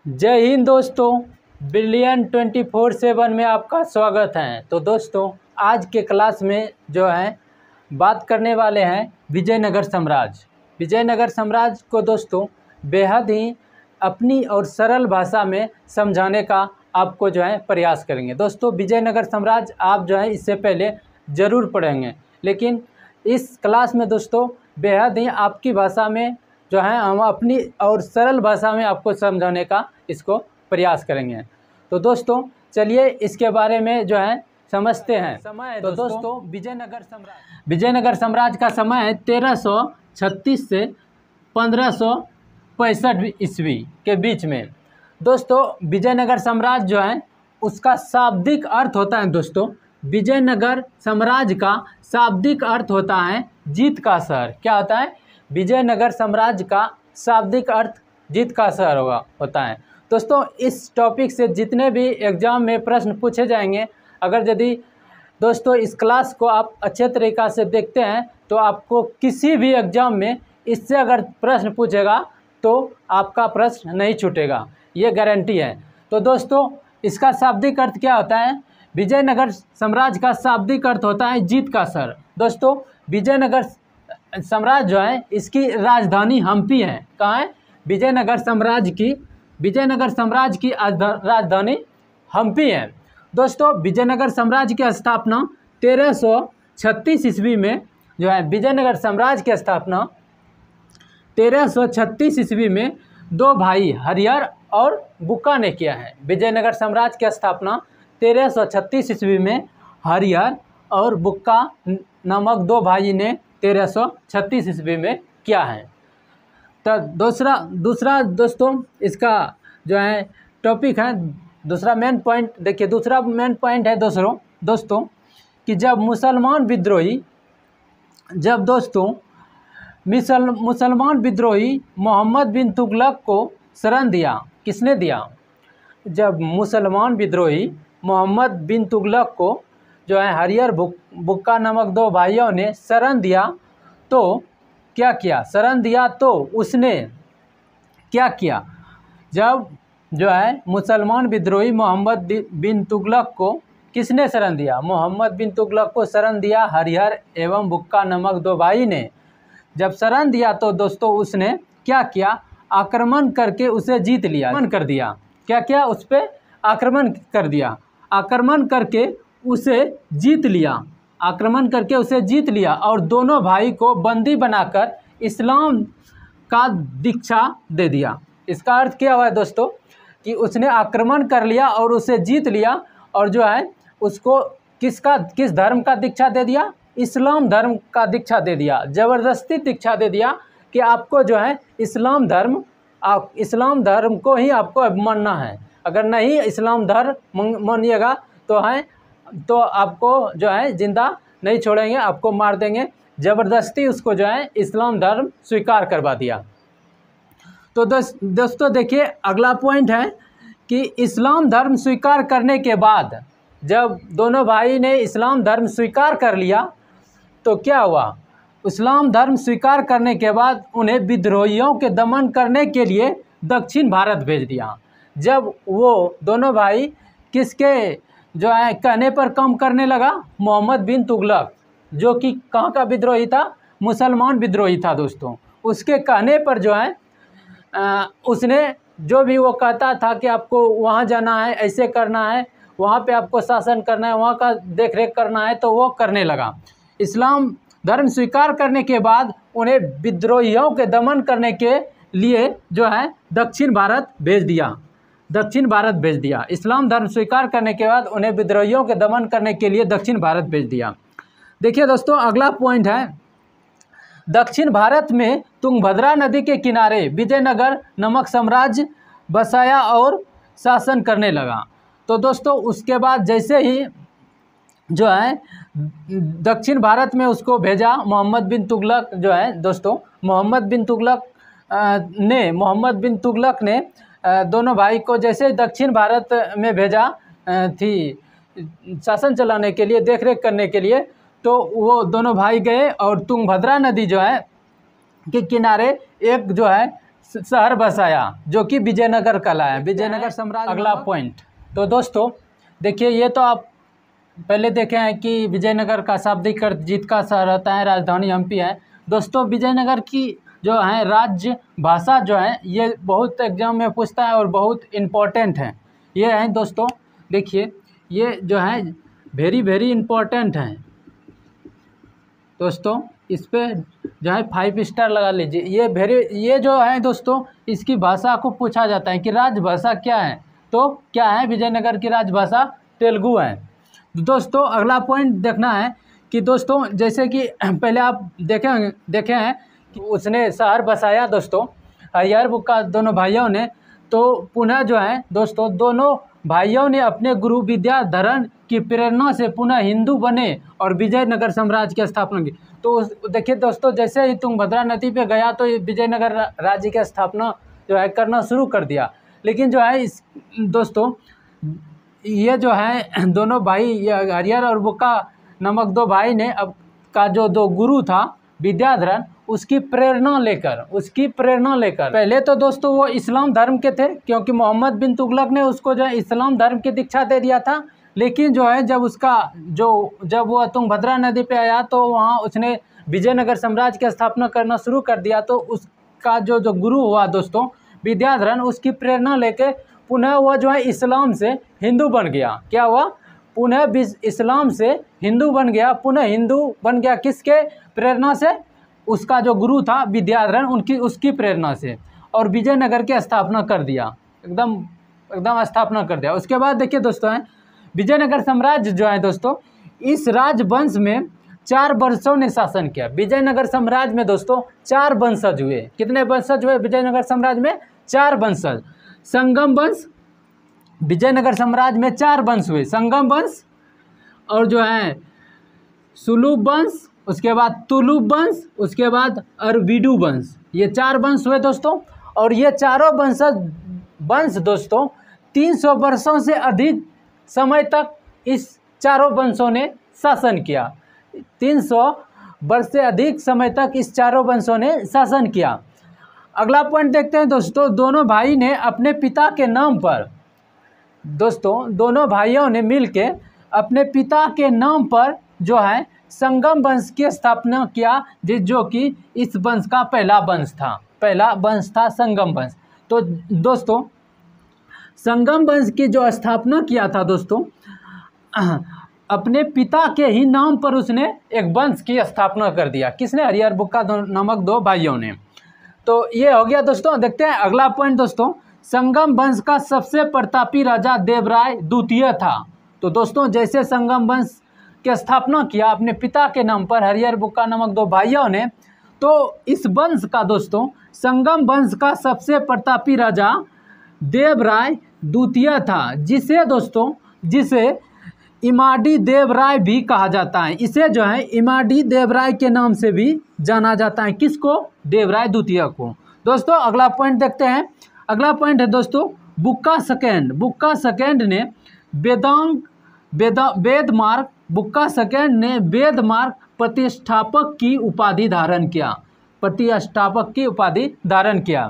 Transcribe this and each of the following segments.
जय हिंद दोस्तों, ब्रिलियंट 24/7 में आपका स्वागत है। तो दोस्तों, आज के क्लास में जो है बात करने वाले हैं विजयनगर साम्राज्य। विजयनगर साम्राज्य को दोस्तों बेहद ही अपनी और सरल भाषा में समझाने का आपको जो है प्रयास करेंगे। दोस्तों, विजयनगर साम्राज्य आप जो है इससे पहले ज़रूर पढ़ेंगे, लेकिन इस क्लास में दोस्तों बेहद ही आपकी भाषा में जो है हम अपनी और सरल भाषा में आपको समझाने का इसको प्रयास करेंगे। तो दोस्तों चलिए इसके बारे में जो है समझते हैं। समय तो दोस्तों विजयनगर साम्राज्य का समय है 1336 से 1565 ईस्वी के बीच में। दोस्तों, विजयनगर साम्राज्य जो है उसका शाब्दिक अर्थ होता है दोस्तों, विजयनगर साम्राज्य का शाब्दिक अर्थ होता है जीत का शहर। क्या होता है? विजयनगर साम्राज्य का शाब्दिक अर्थ जीत का शहर होता है। दोस्तों, इस टॉपिक से जितने भी एग्जाम में प्रश्न पूछे जाएंगे, अगर यदि दोस्तों इस क्लास को आप अच्छे तरीक़ा से देखते हैं तो आपको किसी भी एग्जाम में इससे अगर प्रश्न पूछेगा तो आपका प्रश्न नहीं छूटेगा, ये गारंटी है। तो दोस्तों, इसका शाब्दिक अर्थ क्या होता है? विजयनगर साम्राज्य का शाब्दिक अर्थ होता है जीत का शहर। दोस्तों, विजयनगर साम्राज्य जो है इसकी राजधानी हम्पी है। कहाँ है? विजयनगर साम्राज्य की राजधानी हम्पी है। दोस्तों, विजयनगर साम्राज्य की स्थापना 1336 ईस्वी में जो है विजयनगर साम्राज्य की स्थापना 1336 ईस्वी में दो भाई हरिहर और बुक्का ने किया है। विजयनगर साम्राज्य की स्थापना 1336 ईस्वी में हरिहर और बुक्का नामक दो भाई ने 1336 ईस्वी में किया है। तो दूसरा दोस्तों इसका जो है टॉपिक है, दूसरा मेन पॉइंट देखिए। दूसरा मेन पॉइंट है दोस्तों कि जब मुसलमान विद्रोही मोहम्मद बिन तुगलक को शरण दिया। किसने दिया? जब मुसलमान विद्रोही मोहम्मद बिन तुगलक को जो है हरिहर बुक्का नामक दो भाइयों ने शरण दिया तो क्या किया? शरण दिया तो उसने क्या किया? जब जो है मुसलमान विद्रोही मोहम्मद बिन तुगलक को किसने शरण दिया? मोहम्मद बिन तुगलक को शरण दिया हरिहर एवं बुक्का नामक दो भाई ने। जब शरण दिया तो दोस्तों उसने क्या किया? आक्रमण करके उसे जीत लिया, आक्रमण कर दिया। क्या किया? उस पर आक्रमण कर दिया, आक्रमण करके उसे जीत लिया, आक्रमण करके उसे जीत लिया और दोनों भाई को बंदी बनाकर इस्लाम का दीक्षा दे दिया। इसका अर्थ क्या हुआ है दोस्तों कि उसने आक्रमण कर लिया और उसे जीत लिया और जो है उसको किस धर्म का दीक्षा दे दिया? इस्लाम धर्म का दीक्षा दे दिया। ज़बरदस्ती दीक्षा दे दिया कि आपको जो है इस्लाम धर्म को ही आपको मानना है। अगर नहीं इस्लाम धर्म मानिएगा तो आपको जो है ज़िंदा नहीं छोड़ेंगे, आपको मार देंगे। ज़बरदस्ती उसको जो है इस्लाम धर्म स्वीकार करवा दिया। तो दोस्तों देखिए, अगला पॉइंट है कि इस्लाम धर्म स्वीकार करने के बाद जब दोनों भाई ने इस्लाम धर्म स्वीकार कर लिया तो क्या हुआ? इस्लाम धर्म स्वीकार करने के बाद उन्हें विद्रोहियों के दमन करने के लिए दक्षिण भारत भेज दिया। जब वो दोनों भाई किसके जो है कहने पर काम करने लगा? मोहम्मद बिन तुगलक, जो कि कहाँ का विद्रोही था? मुसलमान विद्रोही था दोस्तों। उसके कहने पर जो है उसने जो भी वो कहता था कि आपको वहाँ जाना है, ऐसे करना है, वहाँ पे आपको शासन करना है, वहाँ का देख रेख करना है, तो वो करने लगा। इस्लाम धर्म स्वीकार करने के बाद उन्हें विद्रोहियों के दमन करने के लिए जो है दक्षिण भारत भेज दिया। इस्लाम धर्म स्वीकार करने के बाद उन्हें विद्रोहियों के दमन करने के लिए दक्षिण भारत भेज दिया। देखिए दोस्तों, अगला पॉइंट है, दक्षिण भारत में तुंगभद्रा नदी के किनारे विजयनगर नामक साम्राज्य बसाया और शासन करने लगा। तो दोस्तों उसके बाद जैसे ही जो है दक्षिण भारत में उसको भेजा मोहम्मद बिन तुगलक जो है दोस्तों, मोहम्मद बिन तुगलक ने दोनों भाई को जैसे दक्षिण भारत में भेजा थी शासन चलाने के लिए, देख रेख करने के लिए, तो वो दोनों भाई गए और तुंगभद्रा नदी जो है के किनारे एक जो है शहर बसाया जो कि विजयनगर कहलाया, विजयनगर साम्राज्य। अगला पॉइंट, तो दोस्तों देखिए, ये तो आप पहले देखे हैं कि विजयनगर का शाब्दिक अर्थ जीत का शहर होता है, राजधानी हम्पी है। दोस्तों विजयनगर की जो है राज्य भाषा जो है ये बहुत एग्जाम में पूछता है और बहुत इम्पोर्टेंट है। ये है दोस्तों, देखिए ये जो है वेरी वेरी इम्पोर्टेंट है दोस्तों, इस पर जो है 5 स्टार लगा लीजिए। ये जो है दोस्तों, इसकी भाषा को पूछा जाता है कि राजभाषा क्या है, तो क्या है विजयनगर की राजभाषा तेलुगु है। दोस्तों अगला पॉइंट देखना है कि दोस्तों जैसे कि पहले आप देखे हैं कि उसने शहर बसाया दोस्तों, हरिहर बुक्का दोनों भाइयों ने, तो पुनः जो है दोस्तों दोनों भाइयों ने अपने गुरु विद्याधरण की प्रेरणा से पुनः हिंदू बने और विजयनगर साम्राज्य की स्थापना की। तो देखिए दोस्तों, जैसे ही तुंगभद्रा नदी पे गया तो विजयनगर राज्य की स्थापना जो है करना शुरू कर दिया। लेकिन जो है इस दोस्तों ये जो है दोनों भाई, ये हरिहर और बुक्का नामक 2 भाई ने अब का जो 2 गुरु था विद्याधरण, उसकी प्रेरणा लेकर पहले तो दोस्तों वो इस्लाम धर्म के थे, क्योंकि मोहम्मद बिन तुगलक ने उसको जो है इस्लाम धर्म की दीक्षा दे दिया था। लेकिन जो है जब वो तुंगभद्रा नदी पे आया तो वहाँ उसने विजयनगर साम्राज्य की स्थापना करना शुरू कर दिया। तो उसका जो गुरु हुआ दोस्तों विद्याधरण, उसकी प्रेरणा लेके पुनः वह जो है इस्लाम से हिंदू बन गया। क्या हुआ? पुनः इस्लाम से हिंदू बन गया। पुनः हिंदू बन गया किसके प्रेरणा से? उसका जो गुरु था विद्याधरण, उसकी प्रेरणा से, और विजयनगर की स्थापना कर दिया, एकदम स्थापना कर दिया। उसके बाद देखिए दोस्तों है विजयनगर साम्राज्य जो है दोस्तों, इस राजवंश में 4 वंशों ने शासन किया। विजयनगर साम्राज्य में दोस्तों 4 वंशज हुए। कितने वंशज हुए विजयनगर साम्राज्य में? 4 वंशज। संगम वंश, विजयनगर साम्राज्य में 4 वंश हुए, संगम वंश, और जो है सुलूब वंश, उसके बाद तुलुब वंश, उसके बाद अरविडू वंश। ये 4 वंश हुए दोस्तों। और ये चारों वंश दोस्तों 300 वर्षों से अधिक समय तक इस चारों वंशों ने शासन किया। 300 वर्ष से अधिक समय तक इस चारों वंशों ने शासन किया। अगला पॉइंट देखते हैं दोस्तों, दोनों भाई ने अपने पिता के नाम पर, दोस्तों दोनों भाइयों ने मिलके अपने पिता के नाम पर जो है संगम वंश की स्थापना किया, जो कि इस वंश का पहला वंश था संगम वंश। तो दोस्तों संगम वंश की जो स्थापना किया था दोस्तों, अपने पिता के ही नाम पर उसने एक वंश की स्थापना कर दिया। किसने? हरिहर बुक्का नामक 2 भाइयों ने। तो ये हो गया दोस्तों। देखते हैं अगला पॉइंट दोस्तों, संगम वंश का सबसे प्रतापी राजा देवराय द्वितीय था। तो दोस्तों जैसे संगम वंश की स्थापना किया अपने पिता के नाम पर हरिहर बुक्का नामक 2 भाइयों ने, तो इस वंश का दोस्तों संगम वंश का सबसे प्रतापी राजा देवराय द्वितीय था, जिसे इमाडी देवराय भी कहा जाता है। इसे जो है इमाडी देवराय के नाम से भी जाना जाता है। किसको? देवराय द्वितीय को। दोस्तों अगला पॉइंट देखते हैं। अगला पॉइंट है दोस्तों बुक्का सेकेंड ने बुक्का सेकेंड ने वेदमार्ग प्रतिष्ठापक की उपाधि धारण किया।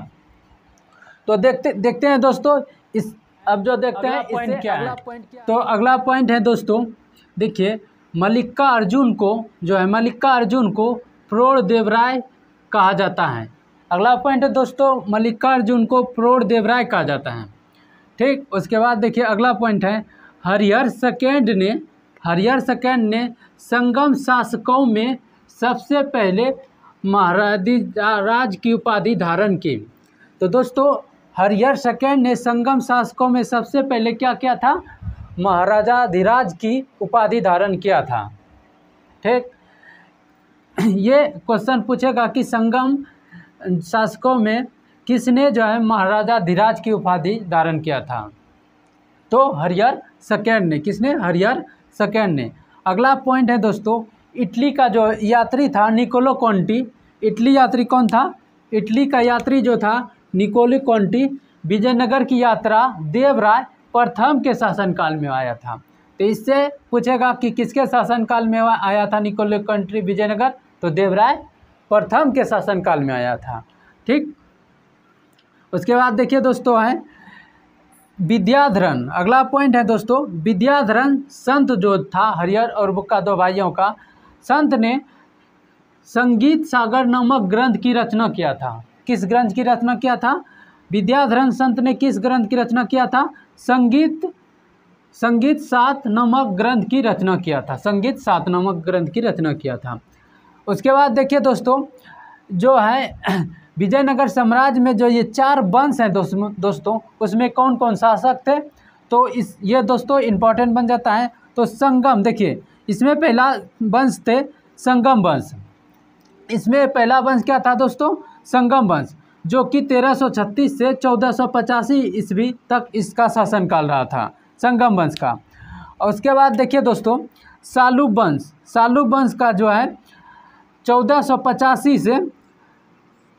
तो देखते हैं दोस्तों इस, अब जो देखते हैं इससे क्या है। तो अगला पॉइंट है दोस्तों, देखिए मल्लिका अर्जुन को प्रौढ़ देवराय कहा जाता है। अगला पॉइंट है दोस्तों, मल्लिका अर्जुन को प्रौढ़ देवराय कहा जाता है। ठीक, उसके बाद देखिए अगला पॉइंट है हरिहर सेकेंड ने संगम शासकों में सबसे पहले महाराज की उपाधि धारण की। तो दोस्तों हरिहर सेकेंड ने संगम शासकों में सबसे पहले क्या किया था? महाराजाधिराज की उपाधि धारण किया था। ठीक, ये क्वेश्चन पूछेगा कि संगम शासकों में किसने जो है महाराजाधिराज की उपाधि धारण किया था? तो हरिहर सेकेंड ने। किसने? हरिहर सेकेंड ने। अगला पॉइंट है दोस्तों, इटली का जो यात्री था निकोलो कॉन्टी। इटली यात्री कौन था? इटली का यात्री जो था निकोलो कॉन्टी, विजयनगर की यात्रा देवराय प्रथम के शासनकाल में आया था। तो इससे पूछेगा कि किसके शासनकाल में आया था निकोलो कॉन्टी विजयनगर? तो देवराय प्रथम के शासनकाल में आया था। ठीक, उसके बाद देखिए दोस्तों है विद्याधरण। अगला पॉइंट है दोस्तों, विद्याधरण संत जो था हरिहर और बुक्का दो भाइयों का, संत ने संगीत सागर नामक ग्रंथ की रचना किया था। किस ग्रंथ की रचना किया था? विद्याधरण संत ने किस ग्रंथ की रचना किया था? संगीत सात नामक ग्रंथ की रचना किया था। संगीत सात नामक ग्रंथ की रचना किया था। उसके बाद देखिए दोस्तों जो है विजयनगर साम्राज्य में जो ये 4 वंश हैं दोस्तों उसमें कौन कौन शासक थे? तो ये दोस्तों इम्पोर्टेंट बन जाता है। तो संगम, देखिए इसमें पहला वंश थे संगम वंश। इसमें पहला वंश क्या था दोस्तों? संगम वंश, जो कि 1336 से 1485 ईस्वी तक इसका शासनकाल रहा था, संगम वंश का। और उसके बाद देखिए दोस्तों सालुब वंश। सालुब वंश का जो है 1485 से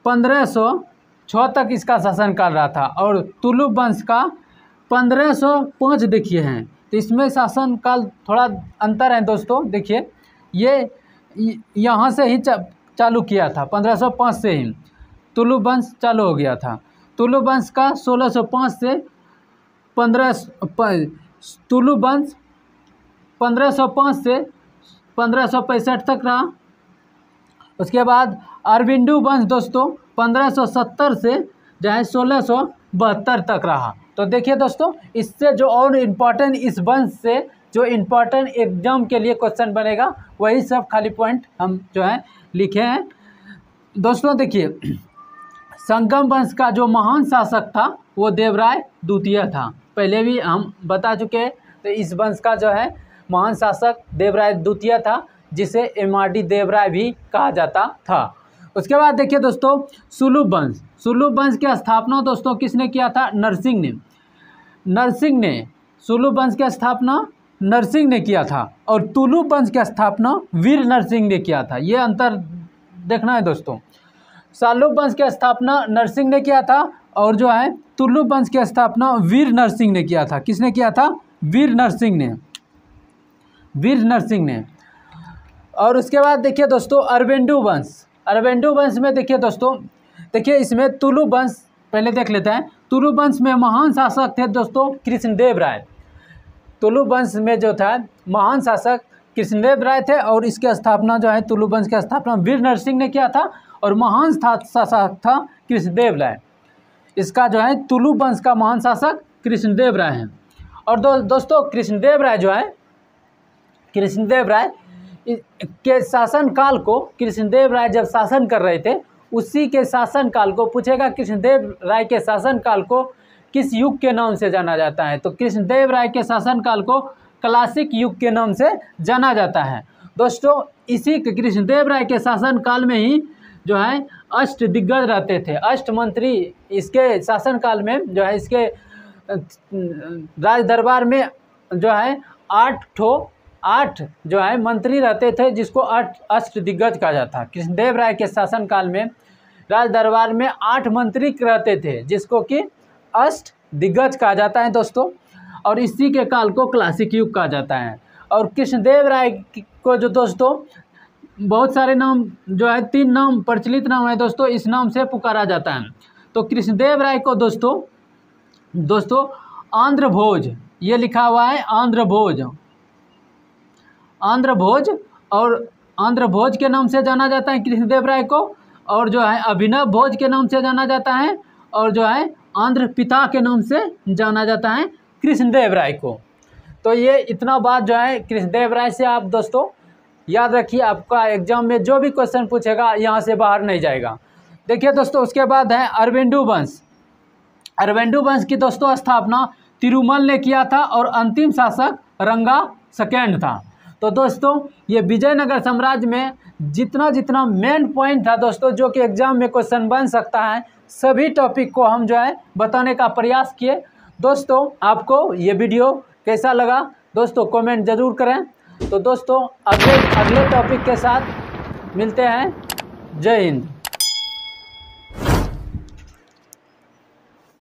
1506 तक इसका शासनकाल रहा था। और तुलुब वंश का 1505 देखिए हैं। तो इसमें शासनकाल थोड़ा अंतर है दोस्तों। देखिए ये यहाँ से ही चालू किया था, 1505 से ही तुलुब वंश चालू हो गया था। तुलुब वंश का 1605 से तुलुब वंश 1505 से 1565 तक रहा। उसके बाद अरविंदु वंश दोस्तों 1570 से जो है 1672 तक रहा। तो देखिए दोस्तों इससे जो और इम्पोर्टेंट, इस वंश से जो इम्पोर्टेंट एग्जाम के लिए क्वेश्चन बनेगा वही सब खाली पॉइंट हम जो है लिखे हैं दोस्तों। देखिए संगम वंश का जो महान शासक था वो देवराय द्वितीय था, पहले भी हम बता चुके हैं। तो इस वंश का जो है महान शासक देवराय द्वितीय था, जिसे एमआरडी देवराय भी कहा जाता था। उसके बाद देखिए दोस्तों सुलुभ वंश। सुलुभ वंश की स्थापना दोस्तों किसने किया था? नरसिंह ने। नरसिंह ने सुलुभ वंश की स्थापना नरसिंह ने किया था और तुलुब वंश की स्थापना वीर नरसिंह ने किया था। ये अंतर देखना है दोस्तों। सालुब वंश की स्थापना नरसिंह ने किया था और जो है तुलुब वंश की स्थापना वीर नरसिंह ने किया था। किसने किया था? वीर नरसिंह ने। वीर नरसिंह ने। और उसके बाद देखिए दोस्तों अरविंदु वंश। अरविंदु वंश में देखिए दोस्तों, देखिए इसमें तुलुब वंश पहले देख लेते हैं। तुलुब वंश में महान शासक थे दोस्तों कृष्णदेव राय। तुलुब वंश में जो था महान शासक कृष्णदेव राय थे और इसकी स्थापना जो है तुलुब वंश की स्थापना वीर नरसिंह ने किया था और महान शासक था कृष्णदेव राय। इसका जो है तुलुब वंश का महान शासक कृष्णदेव राय है। और दोस्तों कृष्णदेव राय जो है, कृष्णदेव राय के शासनकाल को, कृष्णदेव राय जब शासन कर रहे थे उसी के शासनकाल को पूछेगा कृष्णदेव राय के शासनकाल को किस युग के नाम से जाना जाता है? तो कृष्णदेव राय के शासनकाल को क्लासिक युग के नाम से जाना जाता है दोस्तों। इसी कृष्णदेव राय के शासनकाल में ही जो है अष्ट दिग्गज रहते थे, अष्ट मंत्री। इसके शासनकाल में जो है इसके राज दरबार में जो है 8 जो है मंत्री रहते थे, जिसको अष्ट दिग्गज कहा जाता है। कृष्णदेव राय के शासनकाल में राज दरबार में 8 मंत्री रहते थे, जिसको कि अष्ट दिग्गज कहा जाता है दोस्तों। और इसी के काल को क्लासिक युग कहा जाता है। और कृष्णदेव राय को जो दोस्तों बहुत सारे नाम जो है 3 नाम प्रचलित नाम है दोस्तों, इस नाम से पुकारा जाता है। तो कृष्णदेव राय को दोस्तों आंध्र भोज, ये लिखा हुआ है आंध्र भोज, और आंध्र भोज के नाम से जाना जाता है कृष्णदेव राय को। और जो है अभिनव भोज के नाम से जाना जाता है और जो है आंध्र पिता के नाम से जाना जाता है कृष्णदेव राय को। तो ये इतना बात जो है कृष्णदेव राय से आप दोस्तों याद रखिए, आपका एग्जाम में जो भी क्वेश्चन पूछेगा यहाँ से बाहर नहीं जाएगा। देखिए दोस्तों उसके बाद है अरविंदु वंश। अरविंदु वंश की दोस्तों स्थापना तिरुमल ने किया था और अंतिम शासक रंगा सेकंड था। तो दोस्तों ये विजयनगर साम्राज्य में जितना मेन पॉइंट था दोस्तों, जो कि एग्जाम में क्वेश्चन बन सकता है, सभी टॉपिक को हम जो है बताने का प्रयास किए। दोस्तों आपको ये वीडियो कैसा लगा दोस्तों कमेंट ज़रूर करें। तो दोस्तों अगले टॉपिक के साथ मिलते हैं। जय हिंद।